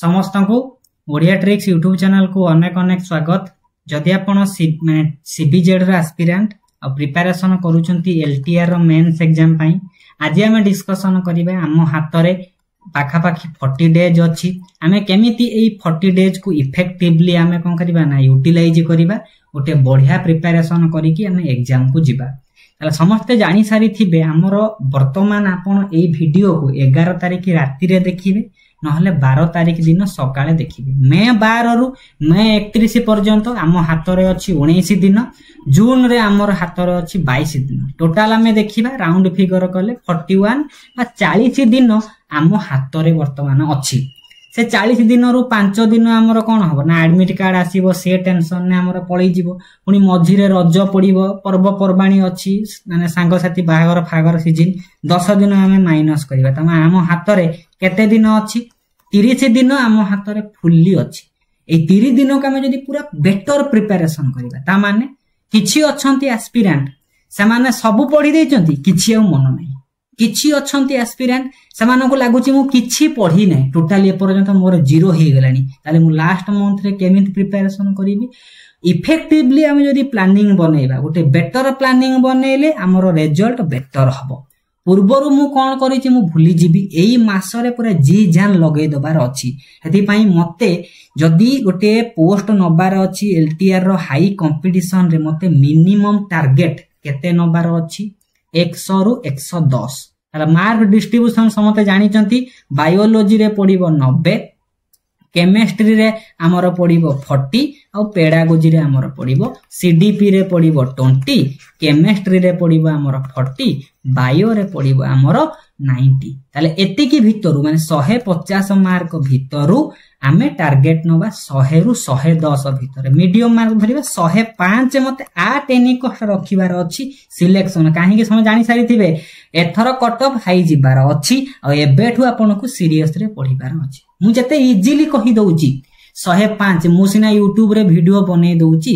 समस्त को Odia tricks YouTube channel को अनेक अनेक स्वागत। जदि आपण सीबीजेड रो एस्पिरेंट और प्रिपरेशन करूछंती एलटीआर रो मेंस एग्जाम पई आज हम डिस्कशन करिबा। हम हाथ रे पाखापाखी 40 डेज अछि। आमे केमिति एई 40 डेज को इफेक्टिवली आमे कोन करिबा ना यूटिलाइज करिबा, गोटे बढ़िया प्रिपरेशन करिकि आमे एग्जाम को जिबा। ताले समस्त जानि सारी थिबे हमर वर्तमान आपण एई वीडियो को 11 तारिख राति रे देखिबे, नहले 12 तारिख दिन सकाळे देखिबे। मे 12 रु मे 31 पर्यंत आम हाथ रे अछि 19 दिन, जून रे हमर हाथ रे अछि 22 दिन। टोटल आमे देखिबा राउंड फिगर कले 41 बा 40 दिन आम हाथ रे वर्तमान अछि। से 40 दिन रु 5 दिन हमर कोन हबो ना एडमिट कार्ड आसीबो, से टेंशन ने हमर पळी जिवो। पुनी मझिरे रज पड़िबो, पर्व पर्बाणी अछि, माने सांग साथी बाहागर फागर सीजन 10 दिन आमे माइनस करिबा। तमा आम हाथ रे केते दिन अछि? 30 दिन आम हाथ रे फुल्ली अछि। ए 30 दिन का में जदी पूरा बेटर प्रिपरेशन करिबा, ता माने किछि अछंती एस्पिरेंट से माने सब पढी दैचंती, किछि आ मन नै। किछि अछंती एस्पिरेंट से माने को लागुची मु किछि पढी नै, टोटली ए पर्यंत मोर 0 हे गेलानी। ताले मु लास्ट मंथ रे केमिति प्रिपरेशन करिबी? इफेक्टिवली हम जदी प्लानिंग बनेइबा, गोटे बेटर प्लानिंग बनेइले हमर रिजल्ट बेटर हबो। पूर्वरु मु कोन करिछि मु भूली जिबी, एई मासरे पूरा जी जान लगै दबार अछि। हेति पई मते जदी गोटे पोस्ट नबार अछि एलटीआर रो हाई कंपटीशन रे, मते मिनिमम टारगेट केते नबार अछि? 100 रु 110। ताला मार्क डिस्ट्रीब्यूशन समते जानि चंती। बायोलॉजी रे पडिबो 90, केमिस्ट्री रे हमर पडिबो 40 और पेडागोजी रे हमर पडिबो, सीडीपी रे पडिबो 20, केमिस्ट्री रे पडिबो हमर 40, बायो रे पडिबो हमर 90। ताले एति की भितरु माने 150 मार्क भितरु आमे टारगेट नबा 100 रु 110 भितर। मीडियम मार्क धरिबा 105। मते 8 एनी कष्ट रखिबार अछि सिलेक्शन। काहे कि सम जानि सारी थिबे एथर कट ऑफ हाई जिबार अछि और एबेठु आपन को सीरियस रे पढिबार अछि। मु जते इजीली कहि दउची 105, मु सिना यूट्यूब रे वीडियो बने दउची,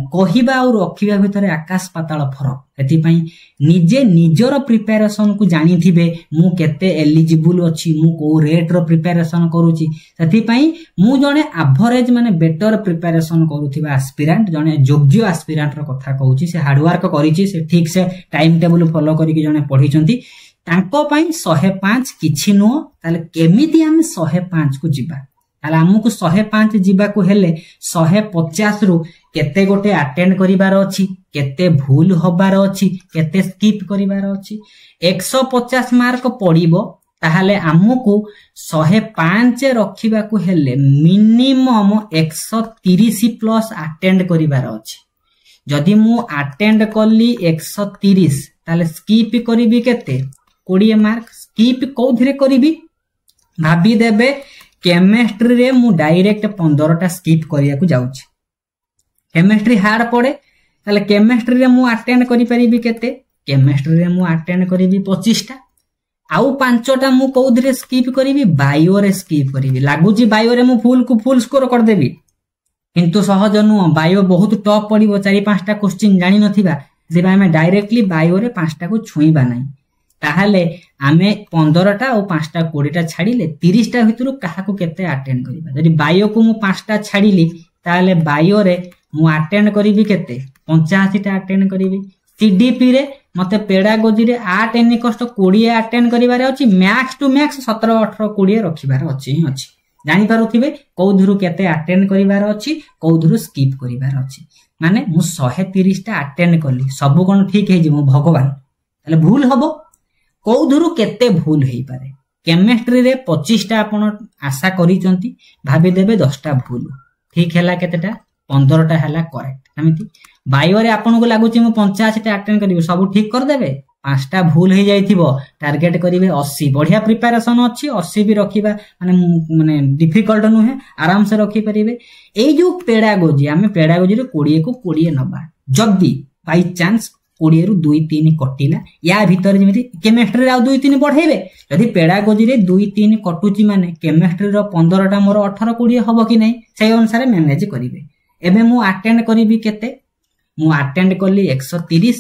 कहिबा और रखिबा भितर आकाश पाताल फरक। एथि पई निजे निजर प्रिपरेशन को जानि थिबे, मु केते एलिजिबल अछि, मु को रेट रो प्रिपरेशन करूची। एथि पई मु जने एवरेज माने बेटर प्रिपरेशन करूथिबा एस्पिरेंट, जने योग्य एस्पिरेंट रो कथा कहूची। से हार्ड वर्क करिची, से ठीक से टाइम टेबल फॉलो करिकि जने पढिचंती, तांको पई 105 किछि नो। ताले केमिति हम 105 को जिबा? ताले हमकु 105 जिबा को हेले 150 रु केते गोटे अटेंड करिवार अछि, केते भूल होबार अछि, केते स्किप करिवार अछि। 150 मार्क पडिबो, ताहाले हमकु 105 रखिबा को हेले मिनिमम 130 प्लस अटेंड करिवार अछि। जदि मु अटेंड करली 130, ताले स्किप करिबी केते? 20 मार्क। स्किप कोथिरे करिबी? भाबी देबे केमिस्ट्री रे मु डायरेक्ट 15टा स्किप करिया को जाउची। केमिस्ट्री हार्ड पड़े, ताले केमिस्ट्री रे मु अटेंड करि परिबी केते? केमिस्ट्री रे मु अटेंड करिबी 25टा। आउ 5टा मु कोथिरे स्किप करिबी? बायो रे स्किप करिबी। लागुची बायो रे मु फुल स्कोर कर देबी, किंतु सहज नु। बायो बहुत टफ पड़िबो, 4-5टा क्वेश्चन जानि नथिबा, जेबा हमें डायरेक्टली बायो रे 5टा को छुईबा नै। ताहाले आमे 15टा और 5टा 20टा छाडिले 30टा भितरु काहाकू केते अटेंड करिबा? जदि बायो को मु 5टा छाडिली, ताहाले बायो रे मु अटेंड करिबी केते? 85टा अटेंड करिबी। सीडीपी रे मते पेडागोजी रे 8 एनी कष्ट 20 अटेंड करिबारे अछि। मैक्स टू मैक्स 17 18 20 रखिबार अछि। जानि पारुथिबे कोउधुरु केते अटेंड करिबार अछि, कोउधुरु स्किप करिबार अछि। माने मु 130टा अटेंड करली, सब कोन ठीक हे जिवो भगवान? ताले भूल हबो, कोउधुरु केते भूल हेई पारे? केमिस्ट्री रे 25टा आपण आशा करिचंती, भाबी देबे 10टा भूल। ठीक हैला केतेटा? 15टा हैला करेक्ट। एमिति बायो रे आपण को लागुची मु 85टा अटेंड करिवो, सब ठीक कर देबे। 5टा भूल हे जाइथिबो, टारगेट करिवे 80। बढ़िया प्रिपरेशन अछि, 80 भी रखिबा माने डिफिकल्ट नुहे, आराम से रखि परिबे। एई जो पेडागोजी, हमें पेडागोजी रे 20 को 20 नबा। जदी बाय चांस 20 रु 2-3 कटिला, या भितर जेमिति केमिस्ट्री रे आ 2-3 बढ़ेबे। जदी पेडागोजी रे 2-3 कटुची माने केमिस्ट्री रो 15टा मोर 18-20 हबो कि नै, सेई अनुसार मैनेज करिवे। एबे मु अटेंड करिबी केते? मु अटेंड करली 130,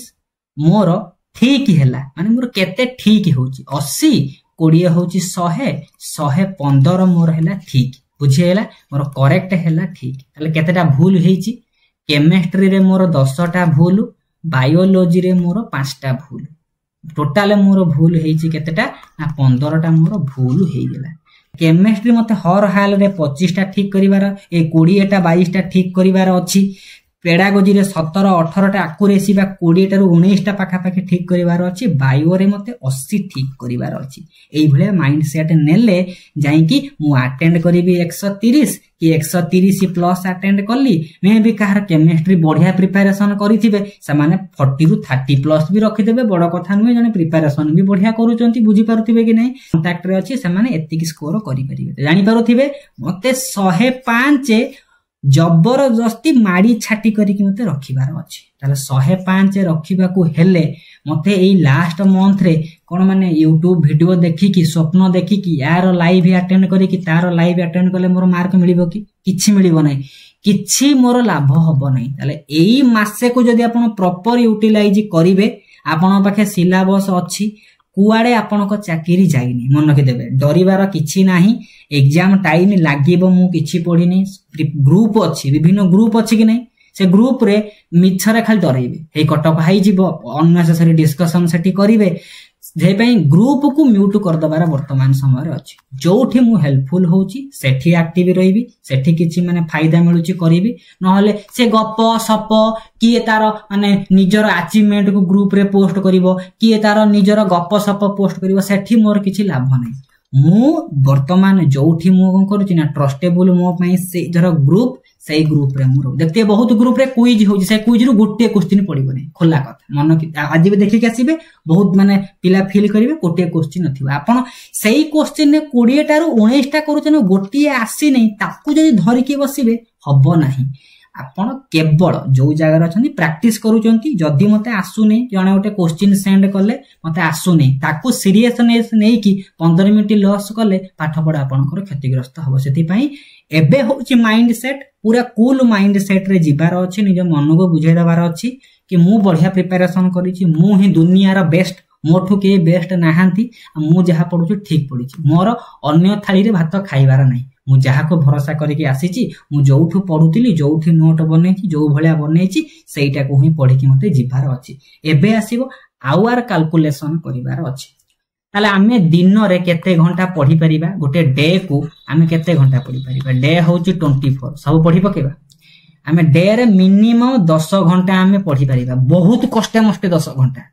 मोर ठीक हैला माने मोर केते ठीक होउची 80 20 होउची 100 115 मोर हैला ठीक। बुझीगला मोर करेक्ट हैला ठीक ताले केतेटा भूल हेची केमिस्ट्री रे मोर 10टा भूल बायोलॉजी रे मोर 5टा भूल टोटल मोर भूल हेची केतेटा ना 15टा मोर भूल हे गेला केमिस्ट्री मते हर हाल रे 25टा ठीक करिवार ए 20टा 22टा ठीक करिवार अछि पेडागोजी रे 17 18टा एक्यूरेसी बा 20 टा रु 19टा पाखा पाखी ठीक करिवार अछि बायो रे मते 80 ठीक करिवार अछि एई भले माइंड सेट नेले जाई कि मु अटेंड करिवि 130 कि 130 प्लस अटेंड करली मे भी कहार केमिस्ट्री बढ़िया प्रिपरेशन करिथिबे से माने 40 रु 30 प्लस भी रखि देबे बड़ कथा नुहे जने प्रिपरेशन भी बढ़िया करूचंती बुझी पारुथिबे कि नै कांटेक्ट रे अछि से माने एतिकी स्कोर करि परिबे जानि पारुथिबे मते 105 जबरदस्ती माड़ी छाटी करिकि मते रखिबार अछि ताले 105 रखिबाकू हेले मते एई लास्ट मंथ रे कोन माने YouTube वीडियो देखि कि स्वप्न देखि कि यार लाइव अटेंड करि कि तार लाइव अटेंड करले मोर मार्क मिलिबो कि किछि मिलिबो नै किछि मोर लाभ होबो नै ताले एई मासे को जदि आपण प्रॉपर यूटिलाइज करिवे आपण पाखे सिलेबस अछि कुआडे आपण को चाकरी जाइनी मन के देबे डरिवार किछि नाही एग्जाम टाइम लागिबो मु किछि पढिनी ग्रुप अछि विभिन्न ग्रुप अछि कि नै से ग्रुप रे मिछरे खाली डरैबे हे कटअप हाई जिवो अननेसेसरी डिस्कशन सेठी करिवे जे पई ग्रुप को म्यूट कर दबार वर्तमान समय रे अछि जोठी मु हेल्पफुल होउची सेठी एक्टिव रहिबी सेठी किछि माने फायदा मिलुची करिवि नहले से गप सप किए तार माने निजर अचीवमेंट को ग्रुप रे पोस्ट करिवो किए तार निजर गप सप पोस्ट करिवो सेठी मोर किछि लाभ नै मु वर्तमान जोठी मु कोन करूची ना ट्रस्टेबल मो पई से जर ग्रुप सही ग्रुप रे मोर देखते बहुत ग्रुप रे क्विज होजी से क्विज रु गोटे क्वेश्चन पडिबो नै खोला कथा मन कि आज भी देखि के आसीबे बहुत माने पिला फील करिवे गोटे क्वेश्चन नथिबो आपण सही क्वेश्चन ने 20 टा रु 19 टा करूचन गोटे आसी नै ताकू जदी धरि के बसिबे हबो नाही आपण केवल जो जगह अछंती प्रैक्टिस करूचंती जदी मते आसु नै जने गोटे क्वेश्चन सेंड करले मते आसु नै ताकू सीरियसनेस नै कि 15 मिनिट लॉस करले पाठ पढा आपनकर क्षतिग्रस्त हबो सेति पई एबे होची माइंड सेट पूरा कूल माइंड सेट रे जिबार अछि निज मन को बुझाइ दबार अछि कि मु बढ़िया प्रिपरेशन करिछि मु ही दुनिया रा बेस्ट मोठु के बेस्ट नाहांती मु जहा पढुछु ठीक पढिछि मोर अन्य थाली रे भात खाइबार नै मु जहा को भरोसा करिकि आसीछि मु जोठु पढुतिली जोठी नोट बनेछि जो भलिया बनेछि सेइटा को ही पढि कि मते जिबार अछि एबे आसीबो आवर कैलकुलेशन करिबार अछि ताले आमे दिन रे केते घंटा पढि परिबा गोटे डे को आमे केते घंटा पढि परिबा डे होची 24 सब पढि पकेबा आमे डे रे मिनिमम 10 घंटा आमे पढि परिबा बहुत कष्ट मष्ट 10 घंटा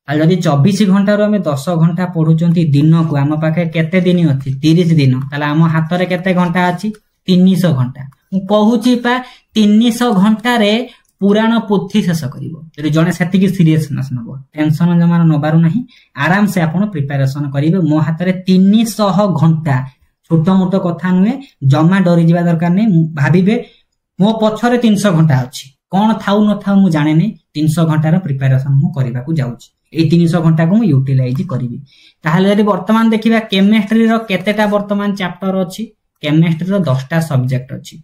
आ जदी 24 घंटा रो आमे 10 घंटा पढुचंती दिन को आम पाखे केते दिन अछि 30 दिन ताले आम हाथ रे केते घंटा अछि 300 घंटा मु कहूची पा 300 घंटा रे पुराण पोथी शेष करिवो जदि जने सेति की सीरियसनेस नबो टेंशन जमार नबारु नाही आराम से आपण प्रिपरेशन करिवे मो हाथ रे 300 घंटा छोटो मोटो कथा नुहे जमा डरी जिबा दरकार नै भाबिबे मो पछरे 300 घंटा अछि कोन थाउ न थाउ मु जाने नै 300 घंटा रो प्रिपरेशन मु करिबा को जाउची ए 300 घंटा को मु यूटिलाइज करिवि ताहाले यदि वर्तमान देखिबा केमिस्ट्री रो केतेटा वर्तमान चैप्टर अछि केमिस्ट्री रो 10टा सब्जेक्ट अछि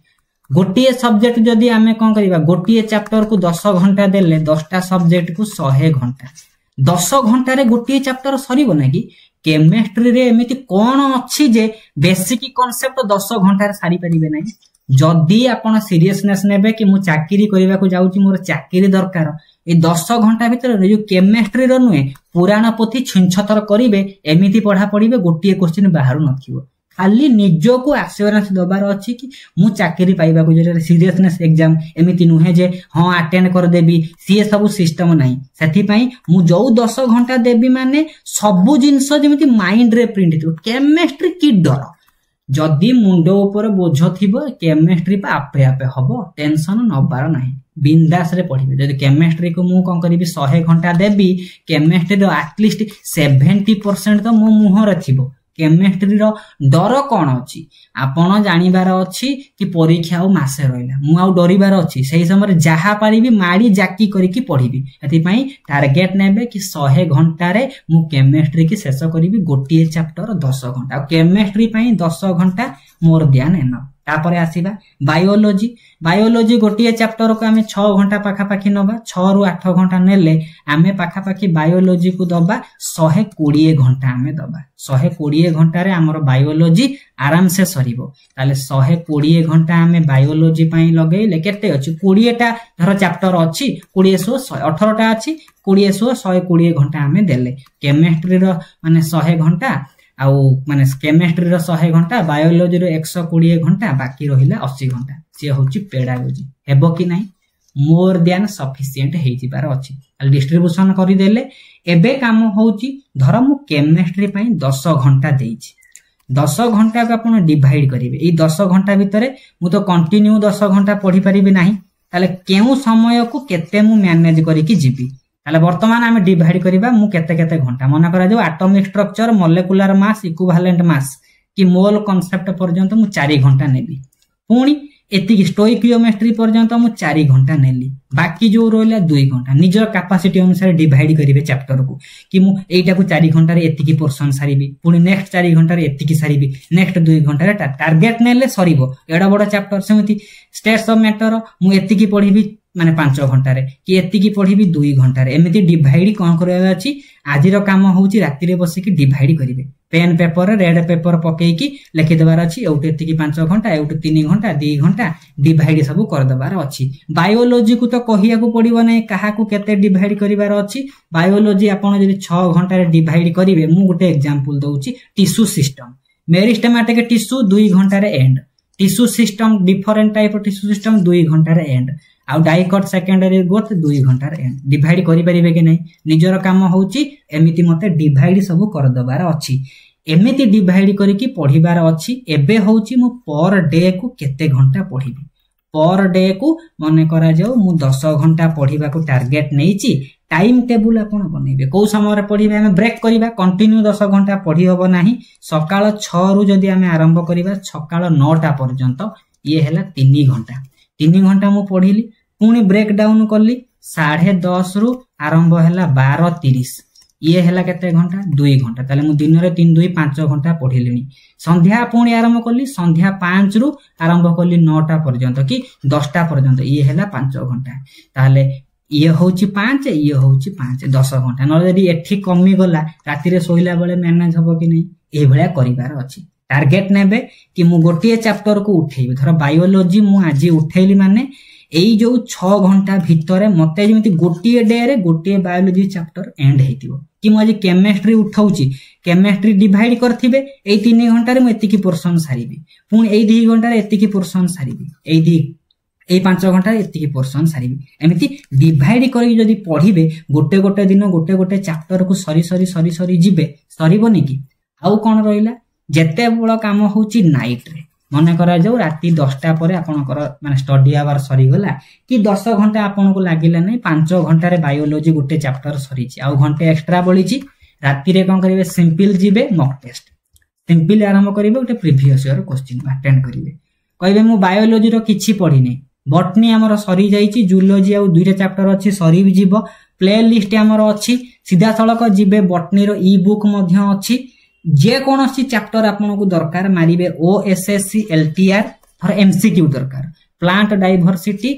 गोटिए सब्जेक्ट जदि आमे कोन करिबा गोटिए चैप्टर को 10 घंटा देले 10टा सब्जेक्ट को 100 घंटा 10 घंटा रे गोटिए चैप्टर सरीबो ना कि केमिस्ट्री रे एमिति कोन अछि जे बेसिक कांसेप्ट 10 घंटा रे सारी परिबे नै जदि आपण सीरियसनेस नेबे कि मु चाकरी करिबा को जाउची मोर चाकरी दरकार ए 10 घंटा भीतर जो केमिस्ट्री रो नुहे पुराण पोथी छिनछतर करिवे एमिति पढा पढिबे गोटिए क्वेश्चन बाहरु नथिबो खाली निजो को एश्योरेंस दबार अछि कि मु चाकरी पाइबा को जे सीरियसनेस एग्जाम एमिति नुहे जे हां अटेंड कर देबी सी सब सिस्टम नाही सेति पई मु जो 10 घंटा देबी माने सब जिंस जेमिति माइंड रे प्रिंट थियो केमिस्ट्री की डर जदी मुंडो ऊपर बोझ थिबो केमिस्ट्री पा आपे आपे हबो टेंशन नबार नाही बिंदास रे पढिबे जदी केमिस्ट्री को मु कोन करिबी 100 घंटा देबी केमिस्ट्री रो एटलीस्ट 70% तो मो मुह रे थिबो केमिस्ट्री रो डर कोन अछि आपण जानिबार अछि कि परीक्षा आ मासे रहला मु आ डरिबार अछि सेही समय जहा पारिबी माडी जाकी करिकि पढिबी एति पई टारगेट नेबे कि 100 घंटा रे मु केमिस्ट्री की शेष करिबी गोटिए चैप्टर 10 घंटा केमिस्ट्री पई 10 घंटा मोर ध्यान एन तापर आसीबा बायोलॉजी बायोलॉजी गोटे चैप्टर को आमे 6 घंटा पाखापाखी नबा 6 रु 8 घंटा नेले आमे पाखापाखी बायोलॉजी को दबा 120 घंटा आमे दबा 120 घंटा रे हमर बायोलॉजी आराम से सरीबो ताले 120 घंटा आमे बायोलॉजी पई लगेले केते अछि 20 टा धर चैप्टर अछि 20 18 टा अछि 20 120 घंटा आमे देले केमिस्ट्री रो माने 100 घंटा आउ माने केमिस्ट्री रो 100 घंटा बायोलॉजी रो 120 घंटा बाकी रहिला 80 घंटा से होची पेडागोजी हेबो कि नाही मोर देन सफिशिएंट हेइ जिबार अछि डिस्ट्रीब्यूशन करि देले एबे काम होची धर मु केमिस्ट्री पई 10 घंटा देइछि 10 घंटा को आपण डिवाइड करिवे ए 10 घंटा भितरे मु तो कंटिन्यू 10 घंटा पढी परिबे नाही ताले केउ समय को केते मु मैनेज करि कि जिबी ताले वर्तमान आमे डिवाइड करिबा मु केते केते घंटा मना करा जो atomic structure molecular mass equivalent mass कि मोल कांसेप्ट पर्यंत मु 4 घंटा नेबी पुणी एतिकी स्टोइकियोमेट्री पर्यंत मु 4 घंटा नेली बाकी जो रोइला 2 घंटा निजर कैपेसिटी अनुसार डिवाइड करिवे चैप्टर को कि मु एटा को 4 घंटा रे एतिकी पोर्शन सारिबी पुणी नेक्स्ट 4 घंटा रे एतिकी सारिबी नेक्स्ट 2 घंटा रे टारगेट नेले सरीबो एडा बडा चैप्टर सेमति स्टेट्स ऑफ मैटर मु एतिकी पढिबी माने 5 घंटा रे कि एतिकी पढिबी 2 घंटा रे एमिति डिवाइड कोन करबा अछि आजिर काम होउची राति रे बसी कि डिवाइड करिवे पेन पेपर रेड पेपर पकेई कि लिखि देबार अछि एउटे एतिकी 5 घंटा एउटे 3 घंटा 2 घंटा डिवाइड सब कर देबार अछि बायोलॉजी को तो कहिया को पडिबो नै काहा को केते डिवाइड करिवार अछि बायोलॉजी आपण जदि 6 घंटा रे डिवाइड करिवे मु गुटे एग्जांपल दउची टिश्यू सिस्टम मेरिस्टेमेटिक टिश्यू 2 घंटा रे and tissue system different type tissue system 2 घंटा रे एंड आ डाइकट सेकेंडरी ग्रोथ 2 घंटा रे एंड डिवाइड करि परिबे कि नै निजर काम होउची एमिति मते डिवाइड सब कर दबार अछि एमिति डिवाइड करी कि पढिबार अछि एबे होउची मु पर डे को केते घंटा पढिबी पर डे को मने करा जाऊ मु 10 घंटा पढिबा को टारगेट नेइची टाइम टेबल आपण बनेबे को समय रे पढिबे हम ब्रेक करिबा कंटिन्यू 10 घंटा पढि होबो नाही सकाळ 6 रु जदी हम आरंभ करिबा सकाळ 9 टा पर्यंत ये हैला 3 घंटा 3 घंटा मु पढिली पुणी ब्रेक डाउन करली 10:30 रु आरंभ हैला 12:30 ये हैला केते घंटा 2 घंटा ताले मु दिन रे 3 2 5 घंटा पढिलेनी संध्या पुणी आरंभ करली संध्या 5 रु आरंभ करली 9 टा पर्यंत कि 10 टा पर्यंत ये हैला 5 घंटा ताले ये होची 5 ये होची 5 10 घंटा न जदी एठी कमी गला राति रे सोइला बेले मैनेज हबो कि नै ए भलिया करिवार अछि टारगेट नेबे कि मु गोटिए चैप्टर को उठेबी धर बायोलॉजी मु आज उठेली माने एई जो 6 घंटा भितरे मते जेमिति गोटिए डे रे गोटिए बायोलॉजी चैप्टर एंड हेतिबो कि मु आज केमिस्ट्री उठाउची केमिस्ट्री डिवाइड करथिबे एई 3 घंटा रे मु एतिकी पोर्शन सारिबी पुणी एई 2 घंटा रे एतिकी पोर्शन सारिबी एई 5 घंटा रे एतिकी पोर्शन सारिबी एमिति डिवाइड करी जदी पढिबे गोटे गोटे दिन गोटे गोटे चैप्टर को सरी जिबे सरीबोनी कि आउ कोन रहिला जेते बड़ काम होउची नाइट रे मने करा जाऊ राति 10टा परे आपनकर माने स्टडी आवर सरी गला कि 10 घंटा आपनको लागिला नै 5 घंटा रे बायोलॉजी गुटे चैप्टर सरीची आ घंटे एक्स्ट्रा बळीची राति रे कोन करिवे सिंपल जिबे मॉक टेस्ट सिंपल आरंभ करिवे गुटे प्रीवियस ईयर क्वेश्चन अटेंड करिवे कहबे मु बायोलॉजी रो किछि पढी नै बॉटनी हमर सरी जाईची जूलॉजी आ दुईटा चैप्टर अछि सरी भी जिवो प्ले लिस्ट हमर अछि सीधा सळक जिबे बॉटनी रो ई बुक मध्य अछि जे कोनोसी चैप्टर आपनको दरकार मारिबे ओएसएससी एलटीआर और एमसीक्यू दरकार plant diversity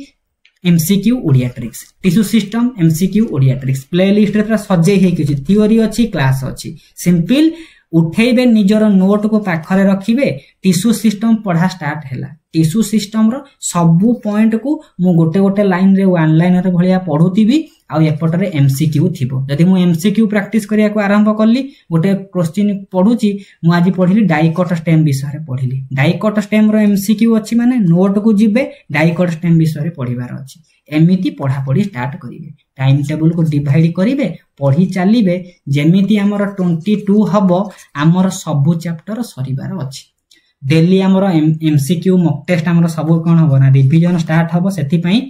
MCQ Odia tricks tissue system MCQ Odia tricks play list रे सजे हे किछि थ्योरी अछि क्लास अछि सिंपल उठेबे निजर नोट को पाखरे रखिबे टिश्यू सिस्टम पढ़ा स्टार्ट हैला टिश्यू सिस्टम रो सबु पॉइंट को मु गोटे गोटे लाइन रे वन लाइनर भलिया पढुतिबी आ एपटरे एमसीक्यू थिबो जदि मु एमसीक्यू प्रैक्टिस करिया को आरंभ करली गोटे क्वेश्चन पढुची मु आज पढिली डाइकट स्टेम विषय रे पढिली डाइकट स्टेम रो एमसीक्यू अछि माने नोट को जिबे डाइकट स्टेम विषय रे पढिबार अछि एमिति पढा पढी स्टार्ट करिवे टाइम टेबल को डिवाइड करिवे पढी चलिबे जेमिति हमर 22 हबो हमर सब चैप्टर सरीबार अछि डेली हमर एमसीक्यू मॉक टेस्ट हमर सब कोन हबो ना रिवीजन स्टार्ट हबो सेति पई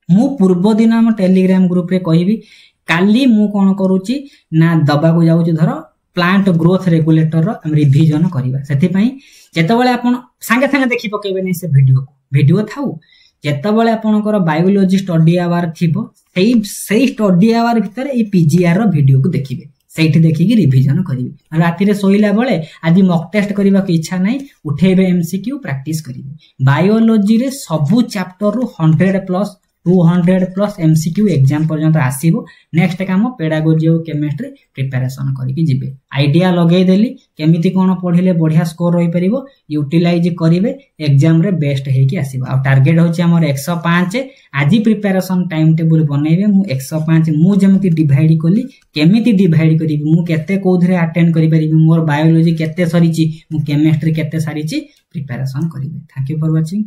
मु पूर्व दिन हम टेलीग्राम ग्रुप रे कहिबी काली मु कोन करूची ना दबा को जाउची धर प्लांट ग्रोथ रेगुलेटर रो हम रिवीजन करिबा सेति पई जेतबेले आपण संगे संगे देखि पकेबे नै से वीडियो थाउ जेतबेले आपनकर बायोलॉजी स्टडी आवर थिबो सेही स्टडी आवर भितर ए पीजीआर रो वीडियो को देखिबे ସେଇଠି ଦେଖିକି ରିଭିଜନ କରିବେ। ରାତିରେ ଶୋଇଲା ବେଳେ ଆଜି ମକ୍ ଟେଷ୍ଟ କରିବାକୁ ଇଚ୍ଛା ନାହିଁ, ଉଠେଇବେ MCQ ପ୍ରାକ୍ଟିସ କରିବେ। ବାୟୋଲୋଜିରେ ସବୁ ଚାପ୍ଟରରୁ 100+ 200+ MCQ एग्जाम पर्यंत आसीबो। नेक्स्ट काम पेडागोजी और केमिस्ट्री प्रिपरेशन करके जिबे। आइडिया लगेई देली केमिति कोन पढिले बढ़िया स्कोर होई परिबो, यूटिलाइज करिवे, एग्जाम रे बेस्ट हेकी आसीबो। आ टारगेट होची हमर 105। आजि प्रिपरेशन टाइम टेबल बनेइबे। मु 105 मु जेमति डिवाइड कली, केमिति डिवाइड करिबि, मु केते कोधरे अटेंड करि परिबि, मोर बायोलॉजी केते सरीची, मु केमिस्ट्री केते सारीची, प्रिपरेशन करिबे। Thank you for watching.